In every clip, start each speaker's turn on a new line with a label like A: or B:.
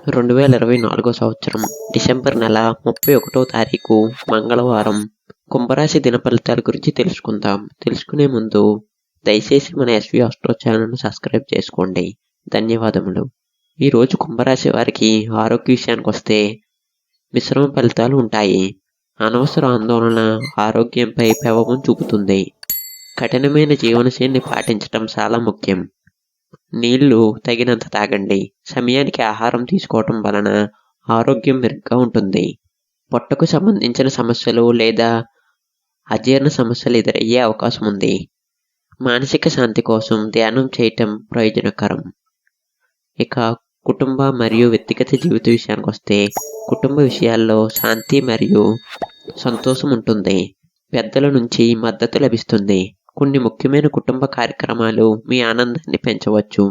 A: 2024 సంవత్సరం డిసెంబర్ నెల 31వ తారీఖు మంగళవారం కుంభరాశి దినఫలితాల గురించి తెలుసుకుందాం. తెలుసుకునే ముందు దయచేసి మన ఎస్వి ఆస్ట్రో ఛానల్ను సబ్స్క్రైబ్ చేసుకోండి. ధన్యవాదములు. ఈరోజు కుంభరాశి వారికి ఆరోగ్య విషయానికి వస్తే మిశ్రమ ఫలితాలు ఉంటాయి. అనవసర ఆందోళన ఆరోగ్యంపై ప్రభావం చూపుతుంది. కఠినమైన జీవనశైలిని పాటించడం చాలా ముఖ్యం. నీళ్లు తగినంత తాగండి. సమయానికి ఆహారం తీసుకోవటం వలన ఆరోగ్యం మెరుగ్గా ఉంటుంది. పొట్టకు సంబంధించిన సమస్యలు లేదా అజీర్ణ సమస్యలు ఎదురయ్యే అవకాశం ఉంది. మానసిక శాంతి కోసం ధ్యానం చేయటం ప్రయోజనకరం. ఇక కుటుంబ మరియు వ్యక్తిగత జీవిత విషయానికి వస్తే కుటుంబ విషయాల్లో శాంతి మరియు సంతోషం ఉంటుంది. పెద్దల నుంచి మద్దతు లభిస్తుంది. కొన్ని ముఖ్యమైన కుటుంబ కార్యక్రమాలు మీ ఆనందాన్ని పెంచవచ్చు.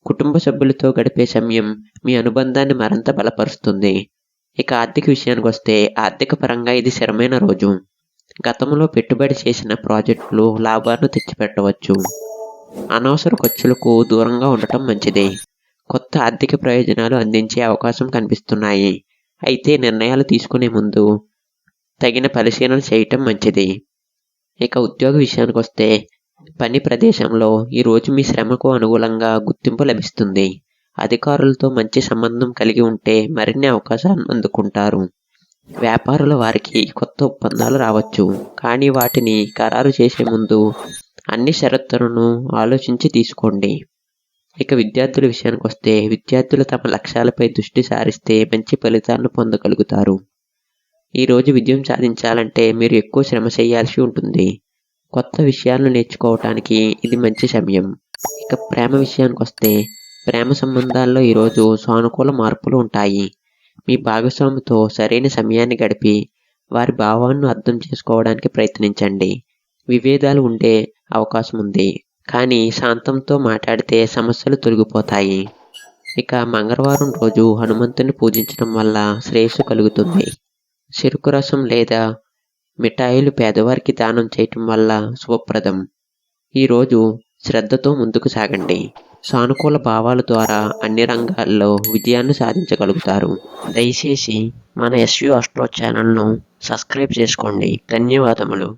A: కుటుంబ సభ్యులతో గడిపే సమయం మీ అనుబంధాన్ని మరింత బలపరుస్తుంది. ఇక ఆర్థిక విషయానికి వస్తే ఆర్థిక పరంగా ఇది స్థిరమైన రోజు. గతంలో పెట్టుబడి చేసిన ప్రాజెక్టులు లాభాలను తెచ్చిపెట్టవచ్చు. అనవసర ఖర్చులకు దూరంగా ఉండటం మంచిది. కొత్త ఆర్థిక ప్రయోజనాలు అందించే అవకాశం కనిపిస్తున్నాయి. అయితే నిర్ణయాలు తీసుకునే ముందు తగిన పరిశీలన చేయటం మంచిది. ఇక ఉద్యోగ విషయానికి వస్తే పని ప్రదేశంలో ఈరోజు మీ శ్రమకు అనుగుణంగా గుర్తింపు లభిస్తుంది. అధికారులతో మంచి సంబంధం కలిగి ఉంటే మరిన్ని అవకాశాలను అందుకుంటారు. వ్యాపారుల వారికి కొత్త ఒప్పందాలు రావచ్చు, కానీ వాటిని ఖరారు చేసే ముందు అన్ని షరతులను ఆలోచించి తీసుకోండి. ఇక విద్యార్థుల విషయానికి వస్తే విద్యార్థులు తమ లక్ష్యాలపై దృష్టి సారిస్తే మంచి ఫలితాలను పొందగలుగుతారు. ఈరోజు విజయం సాధించాలంటే మీరు ఎక్కువ శ్రమ చేయాల్సి ఉంటుంది. కొత్త విషయాలను నేర్చుకోవటానికి ఇది మంచి సమయం. ఇక ప్రేమ విషయానికి వస్తే ప్రేమ సంబంధాల్లో ఈరోజు సానుకూల మార్పులు ఉంటాయి. మీ భాగస్వామితో సరైన సమయాన్ని గడిపి వారి భావాలను అర్థం చేసుకోవడానికి ప్రయత్నించండి. విభేదాలు ఉండే అవకాశం ఉంది, కానీ శాంతంతో మాట్లాడితే సమస్యలు తొలగిపోతాయి. ఇక మంగళవారం రోజు హనుమంతుని పూజించడం వల్ల శ్రేయస్సు కలుగుతుంది. చెరుకు రసం లేదా మిఠాయిలు పేదవారికి దానం చేయటం వల్ల శుభప్రదం. ఈరోజు శ్రద్ధతో ముందుకు సాగండి. సానుకూల భావాల ద్వారా అన్ని రంగాల్లో విజయాన్ని సాధించగలుగుతారు. దయచేసి మన ఎస్వి ఆస్ట్రో ఛానల్ను సబ్స్క్రైబ్ చేసుకోండి. ధన్యవాదములు.